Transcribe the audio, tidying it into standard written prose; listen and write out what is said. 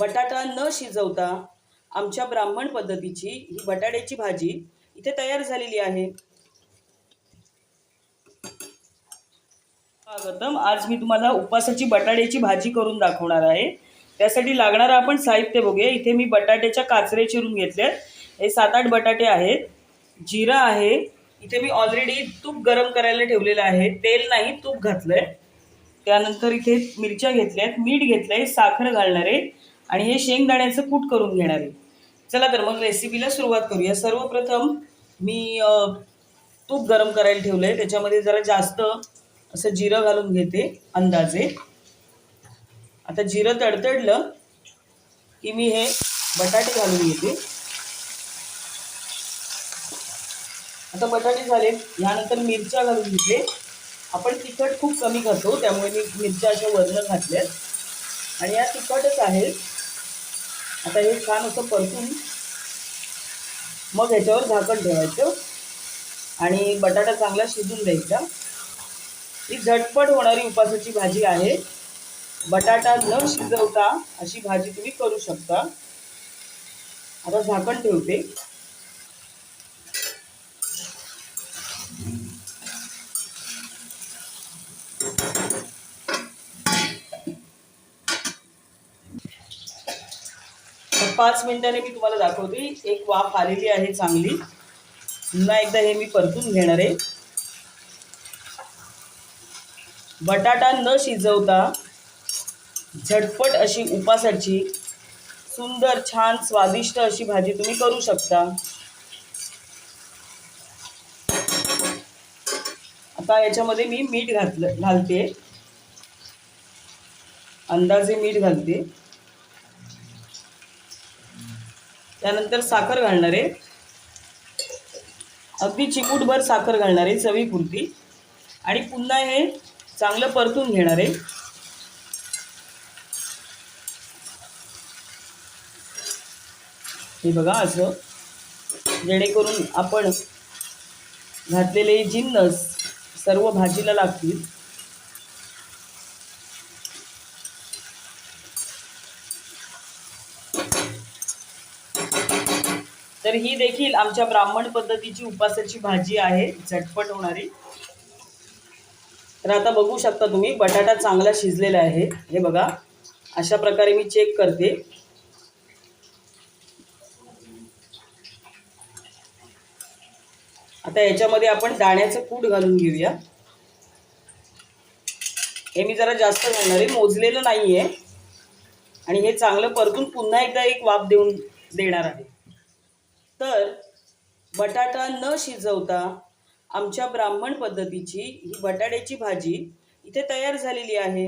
बटाटा न शिजवता आमच्या ब्राह्मण पद्धतीची ही बटाट्याची भाजी इथे तयार झालेली आहे। स्वागतम। आज मी तुम्हाला उपासाची बटाट्याची भाजी करून दाखवणार आहे। त्यासाठी लागणारा आपण साहित्य बघूया। इथे मी बटाट्याच्या काचरे चिरून घेतलेत। हे 7-8 बटाटे आहेत। जिरा आहे। इथे मी ऑलरेडी तूप गरम करायला ठेवलेलं आहे। तेल नाही, तूप घातलंय। त्यानंतर इथे मिरच्या घेतल्यात, मीठ घेतलंय, साखर घालणार आहे आणि हे शेंगदाण्याचं कूट करून घेणार आहे। चला तर मग रेसिपीला सुरुवात करूया। सर्वप्रथम मी तूप गरम करायला ठेवलंय। त्याच्यामध्ये जरा जास्त असं जिरं घालून घेते अंदाजे। आता जिरं तडतडलं की मी हे बटाटे घालून घेते। आता बटाटे झाले, यानंतर मिरच्या घालून घेते। आपण तिखट खूप कमी खातो, त्यामुळे मी मिरच्या अशा वरनं घातल्यात आणि या तिखटच आहेत। आता हे छान असं परतून मग ह्याच्यावर झाकण ठेवायचं आणि बटाटा चांगला शिजून द्यायचा। ही झटपट होणारी उपासाची भाजी आहे। बटाटा न शिजवता अशी भाजी तुम्ही करू शकता। आता झाकण ठेवते। तर 5 मिनिटांनी मी तुम्हाला दाखवते। एक वाफ आलेली आहे चांगली। पुन्हा एकदा हे मी परतून घेणार आहे। बटाटा न शिजवता झटपट अशी उपासाची सुंदर छान स्वादिष्ट अशी भाजी तुम्ही करू शकता। आता याच्यामध्ये मी मीठ घालते, अंदाजे मीठ घालते। त्यानंतर साखर घालणार आहे, अगदी चिमूटभर साखर घालणार आहे चवीपुरती आणि पुन्हा हे चांगलं परतून घेणार आहे। हे बघा असं, जेणेकरून आपण घातलेले जिन्नस सर्व भाजीला लागतील। तर ही देखील आमच्या ब्राह्मण पद्धतीची उपासाची भाजी आहे, झटपट होणारी। तर आता बघू शकता तुम्ही, बटाटा चांगला शिजलेला आहे। हे बघा अशा प्रकारे मी चेक करते। आता याच्यामध्ये आपण दाण्याचं कूट घालून घेऊया। हे मी जरा जास्त घालणार आहे, मोजलेलं नाहीये आणि हे चांगलं परतून पुन्हा एकदा एक वाफ देणार आहे। तर बटाटा न शिजवता आमच्या ब्राह्मण पद्धतीची ही बटाट्याची भाजी इथे तयार झालेली आहे।